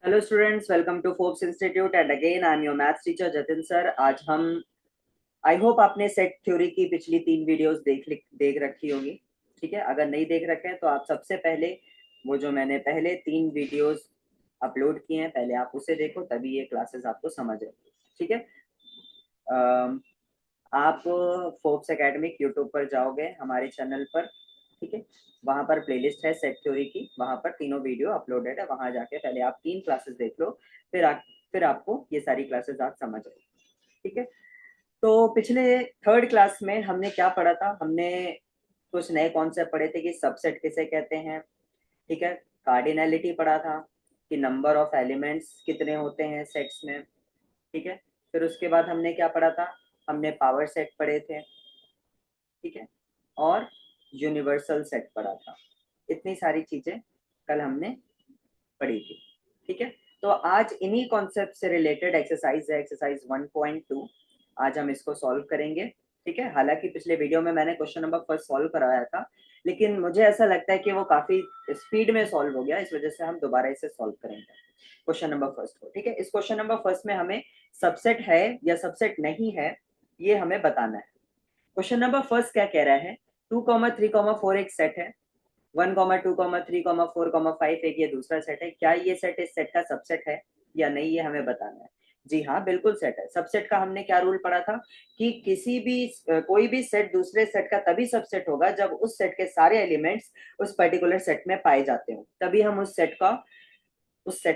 Hello students, welcome to Forbes institute and again I am your maths teacher Jatin sir. आज हम I hope आपने set theory की पिछली 3 videos देख रखी होगी। ठीक है, अगर नहीं देख रखे हैं तो आप सबसे पहले वो जो मैंने पहले 3 वीडियोस अपलोड किए हैं पहले आप उसे देखो, तभी ये क्लासेस आपको समझ आए। ठीक है, अम, आप फोर्ब्स एकेडमिक यूट्यूब पर जाओगे हमारे चैनल पर। ठीक है, वहाँ पर प्लेलिस्ट है सेट थ्योरी की, वहाँ पर तीनों वीडियो अपलोडेड है, वहाँ जाके पहले आप 3 क्लासेस देख लो। फिर आपको ये सारी क्लासेस आज समझ आए। ठीक है, तो पिछले थर्ड क्लास में हमने क्या पढ़ा था? हमने कुछ नए कॉन्सेप्ट पढ़े थे कि सबसेट किसे कहते हैं। ठीक है, कार्डिनैलिटी पढ़ा था कि नंबर ऑफ एलिमेंट्स कितने होते हैं सेट्स में। ठीक है, फिर उसके बाद हमने क्या पढ़ा था? हमने पावर सेट पढ़े थे। ठीक है, और यूनिवर्सल सेट पढ़ा था। इतनी सारी चीजें कल हमने पढ़ी थी। ठीक है, तो आज इन्हीं कॉन्सेप्ट से रिलेटेड एक्सरसाइज है, एक्सरसाइज 1.2। आज हम इसको सॉल्व करेंगे। ठीक है, हालांकि पिछले वीडियो में मैंने क्वेश्चन नंबर फर्स्ट सॉल्व कराया था, लेकिन मुझे ऐसा लगता है कि वो काफी स्पीड में सॉल्व हो गया, इस वजह से हम दोबारा इसे सॉल्व करेंगे क्वेश्चन नंबर फर्स्ट को। ठीक है, इस क्वेश्चन नंबर फर्स्ट में हमें सबसेट है या सबसेट नहीं है ये हमें बताना है। क्वेश्चन नंबर फर्स्ट क्या कह रहा है? 2,3,4 एक सेट है, 1,2,3,4,5 एक ये दूसरा सेट है। क्या ये सेट इस सेट का सबसेट है या नहीं, ये हमें बताना है। जी हाँ, बिल्कुल सेट है। सबसेट का हमने क्या रूल पढ़ा था कि किसी भी कोई भी सेट दूसरे सेट का तभी सबसेट होगा जब उस सेट के सारे एलिमेंट्स उस पर्टिकुलर सेट में पाए जाते हो, तभी हम उस सेट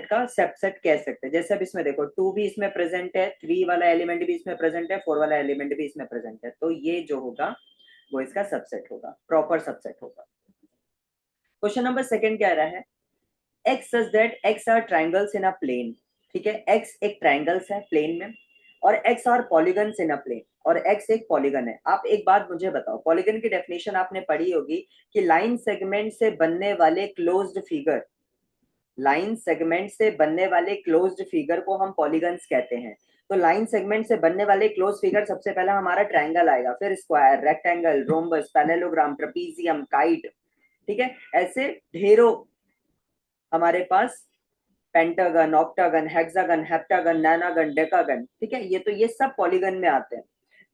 का सबसेट कह सकते हैं। जैसे अब इसमें देखो, 2 भी इसमें प्रेजेंट है, 3 वाला एलिमेंट भी इसमें प्रेजेंट है, 4 वाला एलिमेंट भी इसमें प्रेजेंट है, तो ये जो होगा वो इसका सबसेट होगा, प्रॉपर सबसेट होगा। क्वेश्चन नंबर सेकंड क्या रहा है? X such that X are triangles in a plane. ठीक है, एक्स एक ट्राइंगल्स है प्लेन में, और X are polygons in a plane, और एक्स एक पॉलीगन है। आप एक बात मुझे बताओ, पॉलीगन की डेफिनेशन आपने पढ़ी होगी कि लाइन सेगमेंट से बनने वाले क्लोज्ड फिगर, लाइन सेगमेंट से बनने वाले क्लोज्ड फिगर को हम पॉलीगन्स कहते हैं। तो लाइन सेगमेंट से बनने वाले क्लोज फिगर, सबसे पहला हमारा ट्रायंगल आएगा, फिर square, rectangle, rhombus, parallelogram, trapezium, kite. ठीक है, ऐसे ढेरों हमारे पास pentagon, octagon, hexagon, heptagon, nonagon, decagon. ठीक है, ये सब पॉलीगन में आते हैं।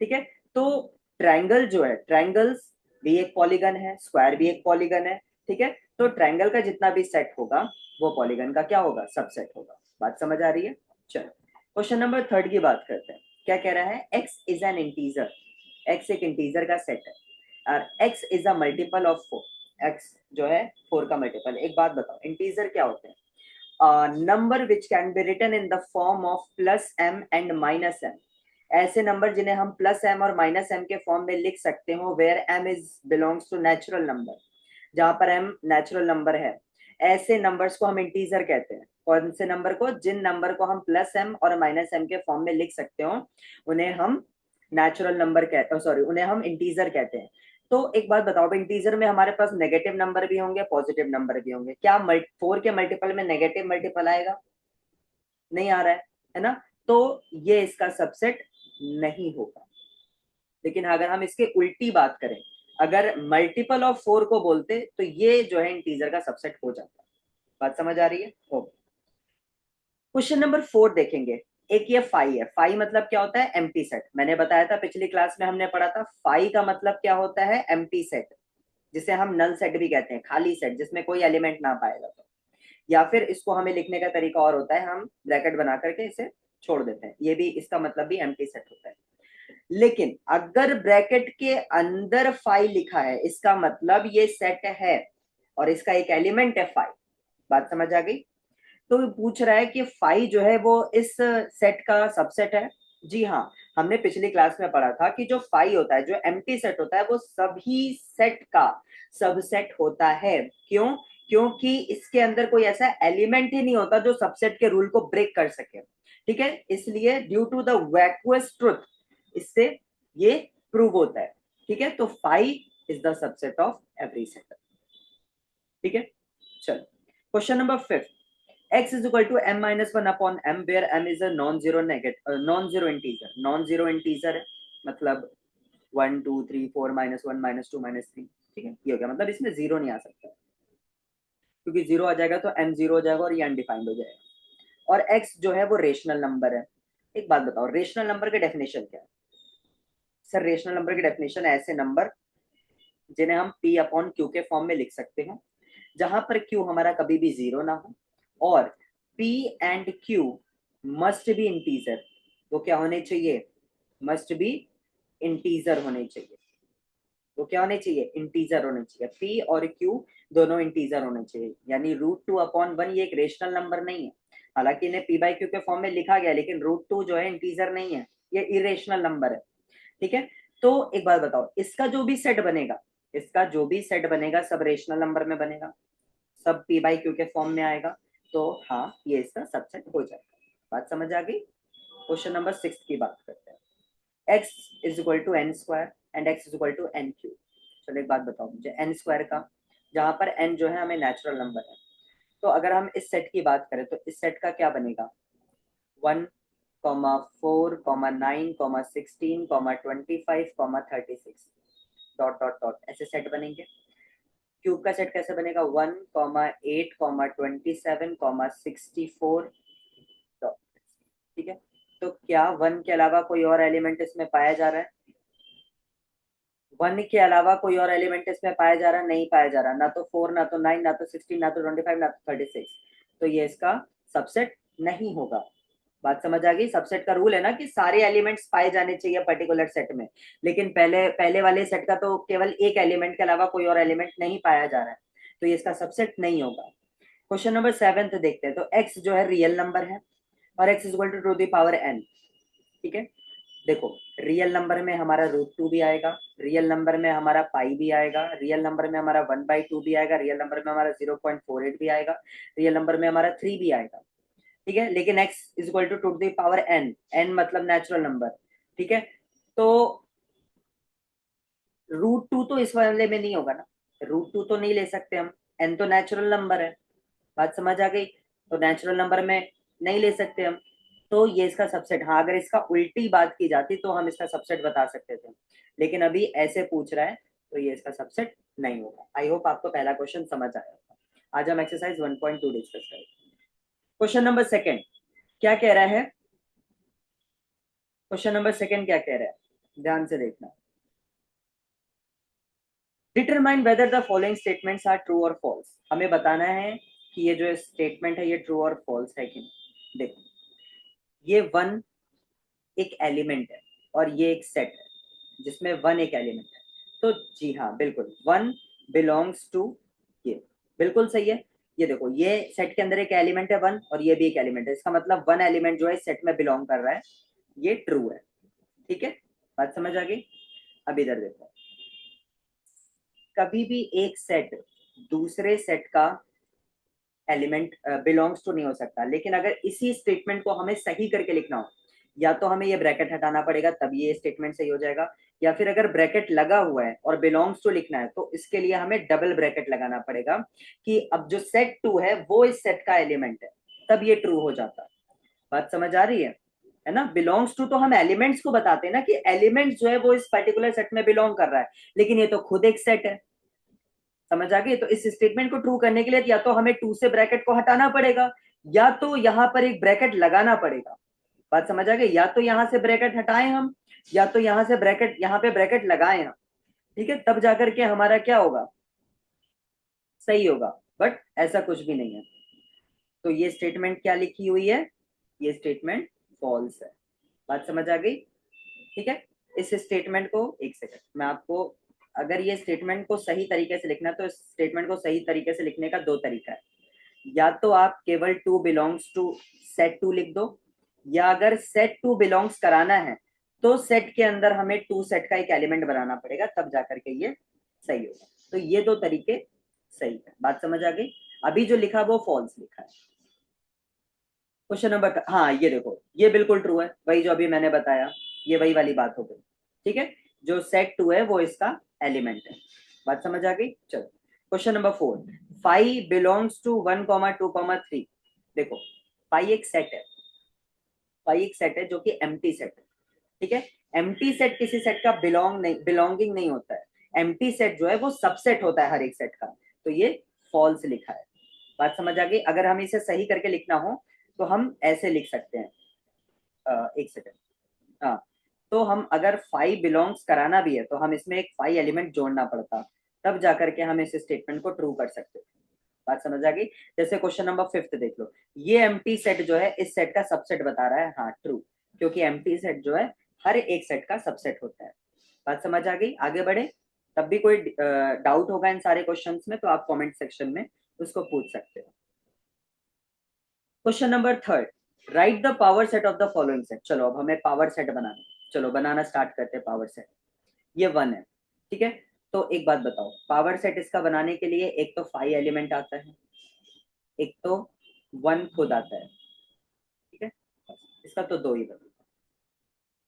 ठीक है, तो ट्रायंगल जो है, ट्रायंगल्स भी एक पॉलीगन है, स्क्वायर भी एक पॉलीगन है। ठीक है, तो ट्रायंगल का जितना भी सेट होगा वो पॉलीगन का क्या होगा? सबसेट होगा। बात समझ आ रही है? चलो क्वेश्चन नंबर थर्ड की बात करते हैं। क्या कह रहा है? X is an integer. X एक इंटीजर का सेट है और x is a multiple of 4। X जो है 4 का मल्टीपल। एक बात बताओ, इंटीजर क्या होते हैं? Number which can be written in the form of plus M and minus M. ऐसे नंबर जिन्हें हम प्लस एम और माइनस एम के फॉर्म में लिख सकते हो, where M is belongs to natural number, जहां पर एम नेचुरल नंबर है, ऐसे नंबर्स को हम इंटीजर कहते हैं। कौन से नंबर को? जिन नंबर को हम प्लस एम और माइनस एम के फॉर्म में लिख सकते हो उन्हें हम नेचुरल नंबर कहते हैं, सॉरी, उन्हें हम इंटीजर कहते हैं। तो एक बात बताओ, इंटीजर में हमारे पास नेगेटिव नंबर भी होंगे, पॉजिटिव नंबर भी होंगे। क्या 4 के मल्टीपल में नेगेटिव मल्टीपल आएगा? नहीं आ रहा है ना? तो ये इसका सबसेट नहीं होगा। लेकिन अगर हम इसके उल्टी बात करें, अगर मल्टीपल ऑफ 4 को बोलते तो ये जो है इंटीजर का सबसेट हो जाता। बात समझ आ रही है? हो। क्वेश्चन नंबर 4 देखेंगे। एक ये फाई है। फाई मतलब क्या होता है? Empty set. मैंने बताया था पिछली क्लास में, हमने पढ़ा था फाई का मतलब क्या होता है? एम्प्टी सेट, जिसे हम नल सेट भी कहते हैं, खाली सेट जिसमें कोई एलिमेंट ना पाएगा। तो या फिर इसको हमें लिखने का तरीका और होता है, हम ब्रैकेट बना करके इसे छोड़ देते हैं, ये भी इसका मतलब भी एम्प्टी सेट होता है। लेकिन अगर ब्रैकेट के अंदर फाई लिखा है, इसका मतलब ये सेट है और इसका एक एलिमेंट है फाई। बात समझ आ गई? तो पूछ रहा है कि फाई जो है वो इस सेट का सबसेट है। जी हाँ, हमने पिछली क्लास में पढ़ा था कि जो फाई होता है, जो एम्प्टी सेट होता है, वो सभी सेट का सबसेट होता है। क्यों? क्योंकि इसके अंदर कोई ऐसा एलिमेंट ही नहीं होता जो सबसेट के रूल को ब्रेक कर सके। ठीक है, इसलिए due to the vacuous truth इससे ये प्रूव होता है। ठीक है, तो phi is the subset of every set. ठीक है, चलो question number 5। x is equal to m minus 1 upon m where m is a non-zero negative non-zero integer। non-zero integer है मतलब 1 2 3 4 -1 -2 -3। ठीक है, ये हो गया, मतलब इसमें जीरो नहीं आ सकता, क्योंकि जीरो आ जाएगा तो m जीरो हो जाएगा और ये अनडिफाइंड हो जाएगा। और x जो है वो रेशनल नंबर है। एक बात बताओ, रेशनल नंबर की डेफिनेशन क्या है? सर रेशनल नंबर की डेफिनेशन है ऐसे नंबर जिन्हें हम p अपॉन q के फॉर्म में लिख सकते हैं, जहां पर q हमारा कभी भी जीरो ना हो और p and q must be integer. वो क्या होने चाहिए? मस्ट बी इंटीजर होने चाहिए। वो क्या होने चाहिए? इंटीजर होने चाहिए। p और q दोनों इंटीजर होने चाहिए। यानी √2/1 ये एक रेशनल नंबर नहीं है, हालांकि इन्हें p बाई क्यू के फॉर्म में लिखा गया, लेकिन √2 जो है इंटीजर नहीं है, ये इरेशनल नंबर है। ठीक है, तो एक बात बताओ, इसका जो भी सेट बनेगा, इसका जो भी सेट बनेगा सब रेशनल नंबर में बनेगा, सब p बाई क्यू के फॉर्म में आएगा, तो हाँ ये इसका सबसेट हो जाएगा। बात समझ आ गई? क्वेश्चन नंबर 6 की बात करते हैं। x is equal to N square and x is equal to N cube. चलो एक बात बताओ मुझे, एन स्क्वायर का, जहां पर n जो है हमें नेचुरल नंबर है, तो अगर हम इस सेट की बात करें तो इस सेट का क्या बनेगा? 1,4,9,16,25,36 डॉट डॉट डॉट ऐसे सेट बनेंगे। क्यूब का सेट कैसे बनेगा? 1,8,27,64 डॉट। ठीक है, तो क्या 1 के अलावा कोई और एलिमेंट इसमें पाया जा रहा है? 1 के अलावा कोई और एलिमेंट इसमें पाया जा रहा है? नहीं पाया जा रहा, ना तो 4, ना तो 9, ना तो 16, ना तो 25, ना तो 36, तो ये इसका सबसेट नहीं होगा। बात समझ आ गई? सबसेट का रूल है ना कि सारे एलिमेंट्स पाए जाने चाहिए पर्टिकुलर सेट में, लेकिन पहले पहले वाले सेट का तो केवल एक एलिमेंट के अलावा कोई और एलिमेंट नहीं पाया जा रहा है, तो ये इसका सबसेट नहीं होगा। क्वेश्चन नंबर 7 देखते हैं। तो x जो है रियल नंबर है और x is equal to the power n। ठीक है, देखो रियल नंबर में हमारा √2 भी आएगा, रियल नंबर में हमारा पाई भी आएगा, रियल नंबर में हमारा 1/2 भी आएगा, रियल नंबर में हमारा 0.48 भी आएगा, रियल नंबर में हमारा 3 भी आएगा। ठीक है, लेकिन x is equal to the power n, n मतलब नेचुरल नंबर। ठीक है, तो √2 तो इस वाले में नहीं होगा ना, √2 तो नहीं ले सकते हम, n तो नेचुरल नंबर है। बात समझ आ गई? तो नेचुरल नंबर में नहीं ले सकते हम, तो ये इसका सबसेट। हाँ, अगर इसका उल्टी बात की जाती तो हम इसका सबसेट बता सकते थे, लेकिन अभी ऐसे पूछ रहा है तो ये इसका सबसेट नहीं होगा। आई होप आपको पहला क्वेश्चन समझ आया होगा। आज हम एक्सरसाइज 1.2 डिस्कस करेंगे। क्वेश्चन नंबर सेकंड क्या कह रहा है? क्वेश्चन नंबर सेकंड क्या कह रहा है, ध्यान से देखना। Determine whether the following statements are true और फॉल्स। हमें बताना है कि ये जो स्टेटमेंट है ये ट्रू और फॉल्स है कि नहीं। देखो, ये 1 एक एलिमेंट है और ये एक सेट है जिसमें 1 एक एलिमेंट है, तो जी हाँ बिल्कुल 1 बिलोंग्स टू ये, बिल्कुल सही है। ये देखो, ये सेट के अंदर एक एलिमेंट है 1 और ये भी एक एलिमेंट है, इसका मतलब 1 एलिमेंट जो है सेट में बिलोंग कर रहा है, ये ट्रू है। ठीक है, बात समझ आ गई? अब इधर देखो, कभी भी एक सेट दूसरे सेट का एलिमेंट बिलोंग्स टू नहीं हो सकता, लेकिन अगर इसी स्टेटमेंट को हमें सही करके लिखना हो, या तो हमें ये ब्रैकेट हटाना पड़ेगा तब ये स्टेटमेंट सही हो जाएगा, या फिर अगर ब्रैकेट लगा हुआ है और बिलोंग्स टू लिखना है तो इसके लिए हमें डबल ब्रैकेट लगाना पड़ेगा कि अब जो सेट 2 है वो इस सेट का एलिमेंट है, तब ये ट्रू हो जाता है। बात समझ आ रही है ना? बिलोंग्स टू तो हम एलिमेंट्स को बताते हैं ना कि एलिमेंट जो है वो इस पर्टिकुलर सेट में बिलोंग कर रहा है, लेकिन ये तो खुद एक सेट है। समझ आ गई? तो इस स्टेटमेंट को ट्रू करने के लिए या तो हमें 2 से ब्रैकेट को हटाना पड़ेगा, या तो यहां पर एक ब्रैकेट लगाना पड़ेगा। बात समझ आ गई? या तो यहां से ब्रैकेट हटाएं हम, या तो यहां से ब्रैकेट, यहां पे ब्रैकेट लगाएं हम। ठीक है, तब जाकर के हमारा क्या होगा? सही होगा, बट ऐसा कुछ भी नहीं है। तो ये स्टेटमेंट क्या लिखी हुई है? ये स्टेटमेंट फॉल्स है। बात समझ आ गई? ठीक है, इस स्टेटमेंट को, एक सेकंड मैं आपको, अगर ये स्टेटमेंट को सही तरीके से लिखना, तो इस स्टेटमेंट को सही तरीके से लिखने का 2 तरीका है। या तो आप केवल 2 बिलोंग्स टू सेट 2 लिख दो, या अगर सेट 2 बिलोंग्स कराना है तो सेट के अंदर हमें 2 सेट का एक एलिमेंट बनाना पड़ेगा, तब जाकर के ये सही होगा। तो ये 2 तरीके सही है। बात समझ आ गई? अभी जो लिखा वो फॉल्स लिखा है। क्वेश्चन नंबर, हाँ ये देखो, ये बिल्कुल ट्रू है, वही जो अभी मैंने बताया, ये वही वाली बात हो गई। ठीक है, जो सेट 2 है वो इसका एलिमेंट है। बात समझ आ गई? चलो क्वेश्चन नंबर 4, 5 बिलोंग्स टू 1,2,3। देखो 5 एक सेट है, 5 एक सेट है जो कि एम्प्टी सेट है। ठीक है, एम्प्टी सेट किसी सेट का बिलोंगिंग नहीं होता है। एम्प्टी सेट जो है वो सबसेट होता है हर एक सेट का, तो ये फॉल्स लिखा है। बात समझ आ गई? अगर हमें इसे सही करके लिखना हो तो हम ऐसे लिख सकते हैं, एक सेकेंड, हाँ, तो हम अगर फाइव बिलोंग्स कराना भी है तो हम इसमें एक फाइव एलिमेंट जोड़ना पड़ता, तब जाकर के हम इस स्टेटमेंट को ट्रू कर सकते थे। बात समझ आ गई? जैसे क्वेश्चन नंबर 5 देख लो, ये एम्प्टी सेट जो है इस सेट का सबसेट बता रहा है, हाँ ट्रू, क्योंकि एम्प्टी सेट जो है हर एक सेट का सबसेट होता है। बात समझ आ गई? आगे बढ़े, तब भी कोई डाउट होगा इन सारे क्वेश्चंस में तो आप कमेंट सेक्शन में उसको पूछ सकते हो। Question number 3, right the power set of the following set. चलो अब हमें पावर सेट बनाना है, चलो बनाना स्टार्ट करते हैं पावर सेट। ये 1 है, ठीक है। तो एक बात बताओ, पावर सेट इसका बनाने के लिए एक तो 5 एलिमेंट आता है, एक तो 1 खुद आता है, ठीक है, इसका तो 2 ही बनेगा।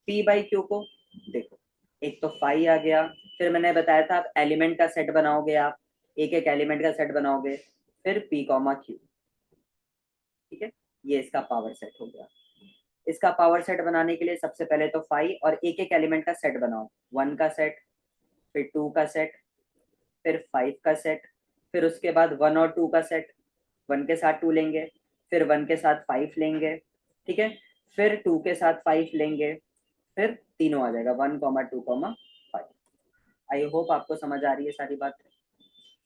पी बाई क्यू को देखो, एक तो 5 आ गया, फिर मैंने बताया था आप एलिमेंट का सेट बनाओगे, आप एक एक एलिमेंट का सेट बनाओगे, फिर पी कॉमा क्यू, ठीक है, ये इसका पावर सेट हो गया। इसका पावर सेट बनाने के लिए सबसे पहले तो 5 और एक एक एलिमेंट का सेट बनाओ, 1 का सेट, फिर 2 का सेट, फिर 5 का सेट, फिर उसके बाद 1 और 2 का सेट, 1 के साथ 2 लेंगे, फिर 1 के साथ 5 लेंगे, ठीक है, फिर 2 के साथ 5 लेंगे, फिर तीनों आ जाएगा 1 कॉमा 2 कॉमा 5। आई होप आपको समझ आ रही है सारी बात,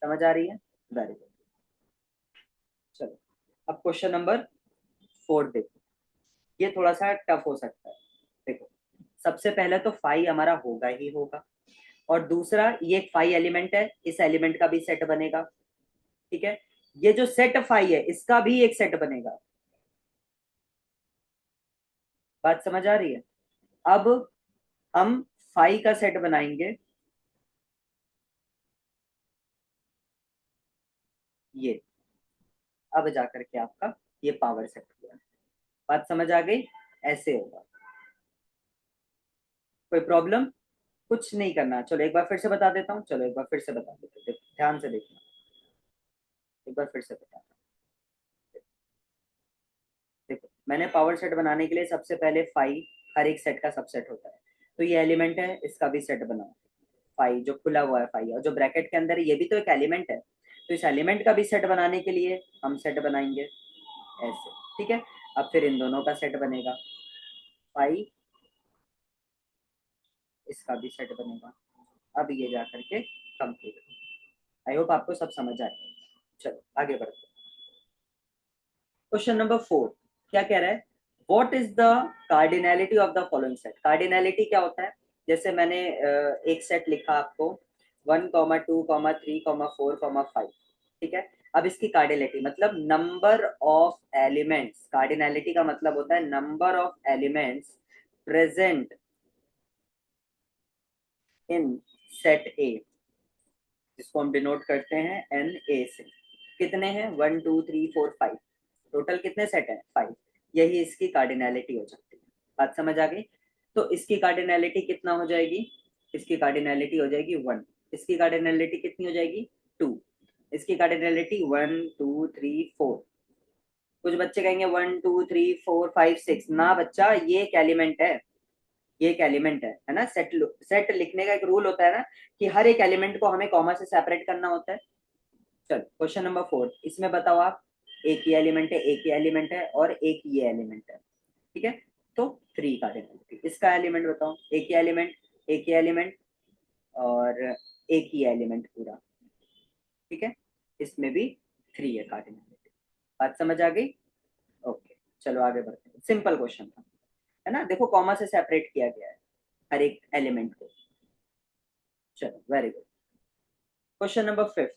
समझ आ रही है, वेरी गुड। चलो अब क्वेश्चन नंबर 4 देखो, ये थोड़ा सा टफ हो सकता है। देखो सबसे पहले तो 5 हमारा होगा ही होगा, और दूसरा ये 5 एलिमेंट है, इस एलिमेंट का भी सेट बनेगा, ठीक है, ये जो सेट 5 है इसका भी एक सेट बनेगा। बात समझ आ रही है? अब हम 5 का सेट बनाएंगे, ये अब जाकर के आपका ये पावर सेट हुआ। बात समझ आ गई? ऐसे होगा, कोई प्रॉब्लम? कुछ नहीं करना, चलो एक बार फिर से बता देता हूँ, चलो एक बार फिर से बता देते हैं, ध्यान से देखना, एक बार फिर से बता। देखो मैंने पावर सेट बनाने के लिए सबसे पहले 5 हर एक सेट का सबसेट होता है, तो ये एलिमेंट है, इसका भी सेट बनाओ, 5 जो खुला हुआ है 5, और जो ब्रैकेट के अंदर है ये भी तो एक एलिमेंट है, तो इस एलिमेंट का भी सेट बनाने के लिए हम सेट बनाएंगे ऐसे, ठीक है। अब फिर इन दोनों का सेट बनेगा, 5 इसका भी सेट बनेगा, अब ये जा करके कंप्लीट। आई होप आपको सब समझ आए। चलो आगे बढ़ते हैं। क्वेश्चन नंबर 4 क्या कह रहा है, what is the cardinality of the following set. Cardinality क्या होता है, जैसे मैंने एक सेट लिखा आपको 1 कॉमा 2 कॉमा 3 कॉमा 4 कॉमा 5, ठीक है। अब इसकी कार्डिनैलिटी मतलब नंबर ऑफ एलिमेंट्स, कार्डिनैलिटी का मतलब होता है number of elements present in set ए, जिसको हम डिनोट करते हैं एन ए से। कितने हैं? 1 2 3 4 5, टोटल कितने सेट हैं? 5। यही इसकी कार्डिनैलिटी हो जाती है। बात समझ आ गई? तो इसकी कार्डिनैलिटी कितना हो जाएगी? इसकी कार्डिनैलिटी हो जाएगी 1। इसकी कार्डिनैलिटी कितनी हो जाएगी? 2। इसकी कार्डिनैलिटी 1 2 3 4। कुछ बच्चे कहेंगे 1 2 3 4 5 6, ना बच्चा, ये एक एलिमेंट है, ये एक एलिमेंट है ना। सेट लिखने का एक रूल होता है ना कि हर एक एलिमेंट को हमें कॉमा से सेपरेट करना होता है। चलो क्वेश्चन नंबर 4, इसमें बताओ आप, एक ही एलिमेंट है, एक ही एलिमेंट है और एक ये एलिमेंट है, ठीक है, तो 3 का एलिमेंट, इसका एलिमेंट बताओ, एक ही एलिमेंट, एक ही एलिमेंट और एक ही एलिमेंट पूरा, ठीक है, इसमें भी 3 है कार्डिनैलिटी। बात समझ आ गई? ओके चलो आगे बढ़ते हैं, सिंपल क्वेश्चन था, है ना, देखो कॉमा से सेपरेट किया गया है हर एक एलिमेंट को। चलो very good. Question number 5,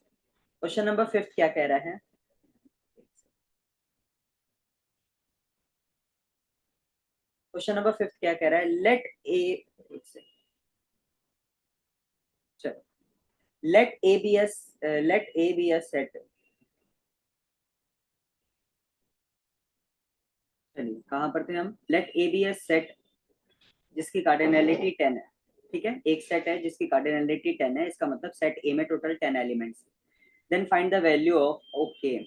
question number 5 क्या कह रहा है, क्वेश्चन नंबर 5 क्या कह रहा है, लेट ए, चलो let A be S, let A be S set, चलिए कहां पर थे हम, let A be S set जिसकी कार्डिनैलिटी 10 है, ठीक है, एक सेट है जिसकी कार्डिनैलिटी 10 है, इसका मतलब सेट ए में total 10 elements. Then find the value of, okay,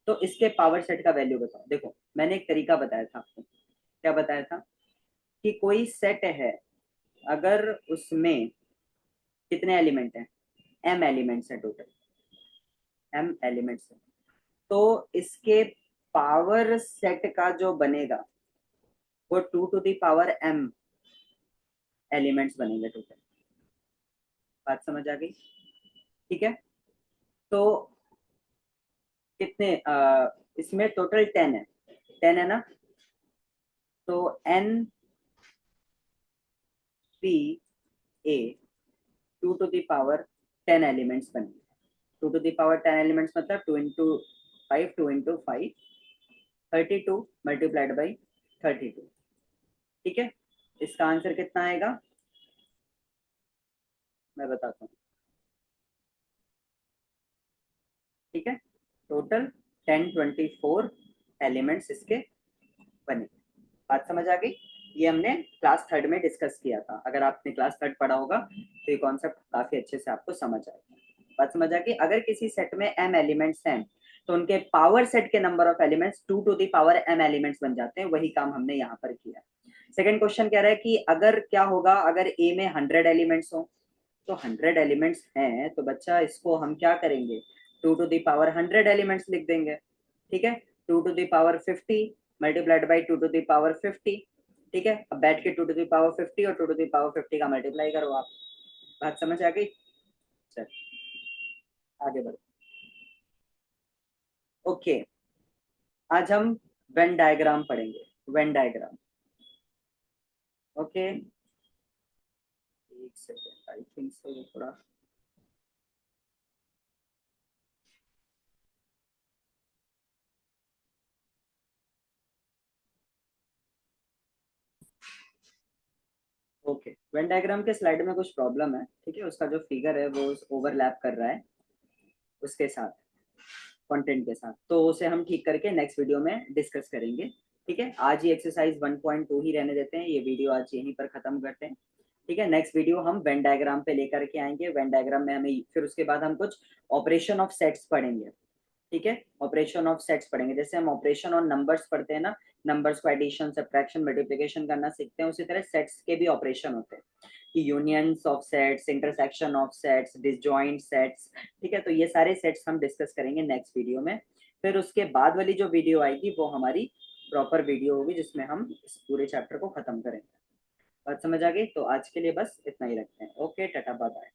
तो इसके पावर सेट का वैल्यू बताओ। देखो मैंने एक तरीका बताया था आपको, क्या बताया था, कि कोई सेट है, अगर उसमें कितने एलिमेंट हैं, m एलिमेंट्स हैं टोटल, m एलिमेंट्स हैं, तो इसके पावर सेट का जो बनेगा वो 2 to the power m elements बनेंगे टोटल। बात समझ आ गई? ठीक है, तो कितने इसमें टोटल 10 है, 10 है ना, तो n p a 2 to the power 10 elements बनेंगे। 2 to the power 10 एलिमेंट्स मतलब 2 into 5, 2 into 5, 32 मल्टीप्लाइड बाई 32। ठीक है, इसका आंसर कितना आएगा मैं बताता हूँ। ठीक है, टोटल 1024 एलिमेंट्स इसके बने। बात समझ आ गई? ये हमने क्लास थर्ड में डिस्कस किया था। अगर आपने क्लास थर्ड पढ़ा होगा तो ये कॉन्सेप्ट काफी अच्छे से आपको समझ आएगा। बात समझ आ गई? अगर किसी सेट में m एलिमेंट्स हैं तो उनके पावर सेट के number of elements 2 to the power m elements बन जाते हैं। वही काम हमने यहाँ पर किया। सेकेंड क्वेश्चन कह रहा है कि अगर क्या होगा अगर a में 100 एलिमेंट्स हो, तो 100 एलिमेंट्स हैं तो बच्चा इसको हम क्या करेंगे, 2 to the power 100 एलिमेंट्स लिख देंगे। ठीक है, 2 to the power 50 multiplied by 2 to the power 50। ठीक है, अब बैठ के 2 to the power 50 और 2 to the power 50 का मल्टीप्लाई करो आप। बात समझ आ गई? चल आगे बढ़ो। ओके, आज हम वेन डायग्राम पढ़ेंगे। Venn diagram. ओके, एक सेकेंड, आई थिंक सो ये थोड़ा ओके। वेन डायग्राम के स्लाइड में कुछ प्रॉब्लम है। ठीक है, उसका जो फिगर है वो ओवरलैप कर रहा है उसके साथ, कंटेंट के साथ, तो उसे हम ठीक करके नेक्स्ट वीडियो में डिस्कस करेंगे। ठीक है, आज ही एक्सरसाइज 1.2 ही रहने देते हैं। ये वीडियो आज यहीं पर खत्म करते हैं। ठीक है, नेक्स्ट वीडियो हम वेन डायग्राम पे लेकर के आएंगे। वेन डायग्राम में हमें फिर उसके बाद हम कुछ ऑपरेशन ऑफ सेट्स पढ़ेंगे। ठीक है, ऑपरेशन ऑफ सेट्स पढ़ेंगे। जैसे हम ऑपरेशन ऑन नंबर्स पढ़ते हैं ना, नंबर्स को एडिशन, सब्ट्रैक्शन, मल्टीप्लिकेशन करना सीखते हैं, उसी तरह सेट्स के भी ऑपरेशन होते हैं कि unions of sets, intersection of sets, disjoint sets. ठीक है, तो ये सारे सेट्स हम डिस्कस करेंगे नेक्स्ट वीडियो में। फिर उसके बाद वाली जो वीडियो आएगी वो हमारी प्रॉपर वीडियो होगी जिसमें हम इस पूरे चैप्टर को खत्म करेंगे। बात समझ आ गई? तो आज के लिए बस इतना ही रखते हैं। Okay, tata bye bye.